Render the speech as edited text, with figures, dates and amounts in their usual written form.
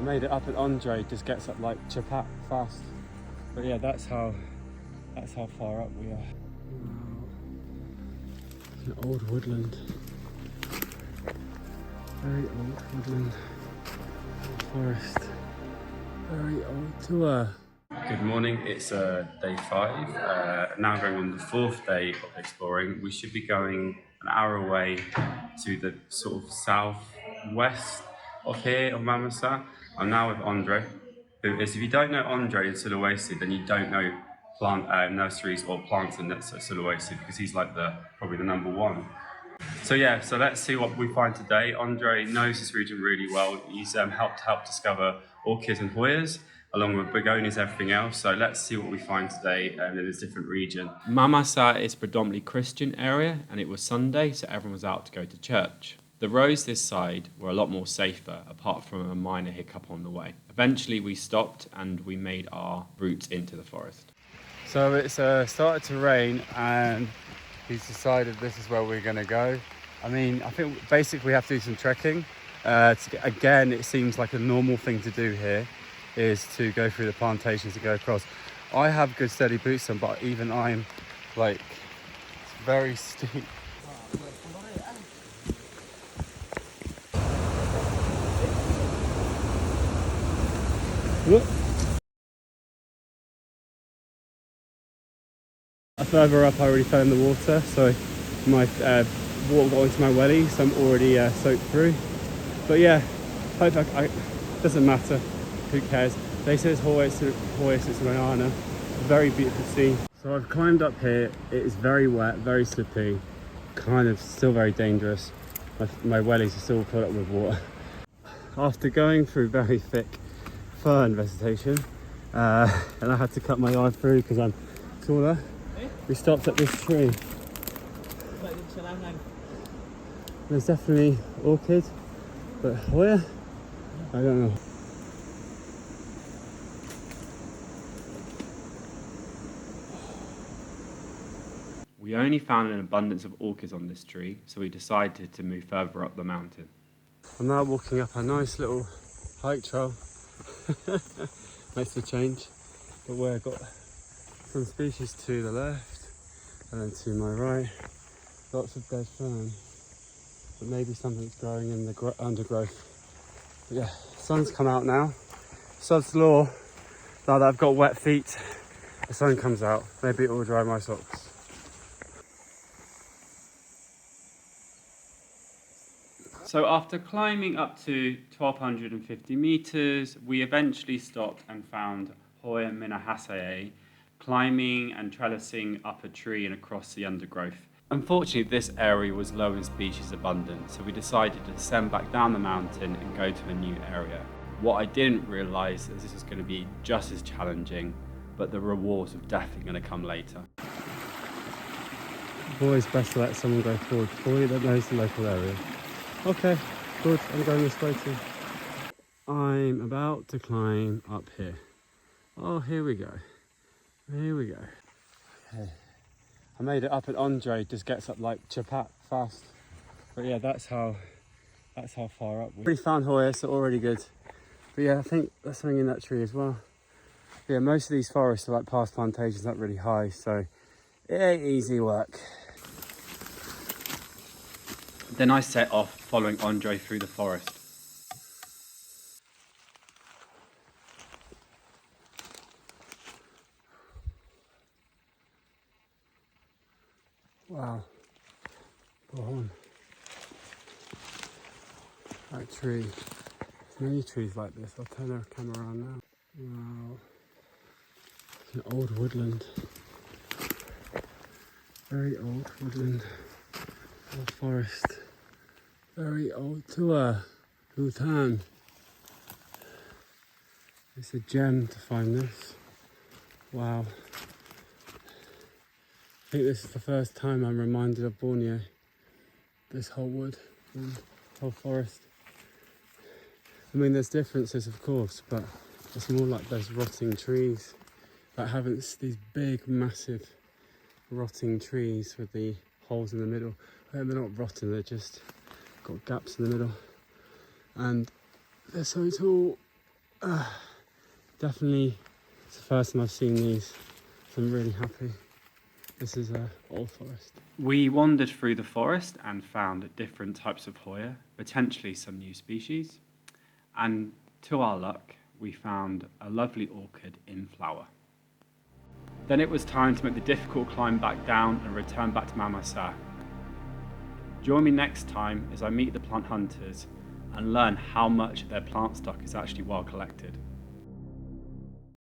I made it up and Andre just gets up like chapat fast. But yeah, that's how far up we are. Wow. An old woodland. Very old woodland. Forest. Very old tour. Good morning, it's day 5. Now going on the 4th day of exploring. We should be going an hour away to the sort of southwest of here, of Mamasa. I'm now with Andre, who is, if you don't know Andre in Sulawesi, then you don't know plant nurseries or plants in Sulawesi, because he's like probably the number one. So yeah, so let's see what we find today. Andre knows this region really well. He's helped discover orchids and Hoyas, along with begonias and everything else. So let's see what we find today in this different region. Mamasa is a predominantly Christian area, and it was Sunday, so everyone was out to go to church. The roads this side were a lot more safer, apart from a minor hiccup on the way. Eventually we stopped and we made our route into the forest. So it's started to rain, and he's decided this is where we're going to go. I mean, I think basically we have to do some trekking. Again, it seems like a normal thing to do here is to go through the plantations to go across. I have good steady boots on, but even I'm like, it's very steep. Whoop. Further up I already fell in the water, so my water got into my welly, so I'm already soaked through. But yeah, doesn't matter, who cares. They say it's Hoyas, it's banana. Very beautiful scene. So I've climbed up here. It is very wet, very slippy, kind of still very dangerous. My wellies are still filled up with water. After going through very thick fern vegetation, and I had to cut my eye through because I'm taller, we stopped at this tree. There's definitely orchid, but Hoya, I don't know. We only found an abundance of orchids on this tree, so we decided to move further up the mountain. I'm now walking up a nice little hike trail. Makes a change, but we've got some species to the left, and then to my right, lots of dead fern, but maybe something's growing in the undergrowth. But yeah, sun's come out now. Sod's law, now that I've got wet feet, the sun comes out. Maybe it will dry my socks. So after climbing up to 1,250 meters, we eventually stopped and found Hoya Minahasae, climbing and trellising up a tree and across the undergrowth. Unfortunately, this area was low in species abundance, so we decided to descend back down the mountain and go to a new area. What I didn't realise is this was going to be just as challenging, but the rewards are definitely going to come later. Always best to let someone go forward for you that knows the local area. Okay, good, I'm going this way too. I'm about to climb up here. Oh, here we go. Here we go. Okay, I made it up and Andre just gets up like chapat fast. But yeah, that's how far up we already found Hoya, so already good. But yeah, I think there's something in that tree as well. But yeah, most of these forests are like past plantations, not really high, so it ain't easy work. Then I set off following Andre through the forest. Wow. Go on. That tree. There's many trees like this. I'll turn our camera on now. Wow. An old woodland. Very old woodland. Old forest. Very old tour. Bhutan. It's a gem to find this. Wow. I think this is the first time I'm reminded of Borneo. This whole wood and whole forest. I mean, there's differences, of course, but it's more like those rotting trees that haven't, these big, massive rotting trees with the holes in the middle. They're not rotten, they're just got gaps in the middle. And they're so tall. Definitely, it's the first time I've seen these, so I'm really happy. This is old forest. We wandered through the forest and found different types of Hoya, potentially some new species. And to our luck, we found a lovely orchid in flower. Then it was time to make the difficult climb back down and return back to Mamasa. Join me next time as I meet the plant hunters and learn how much of their plant stock is actually well collected.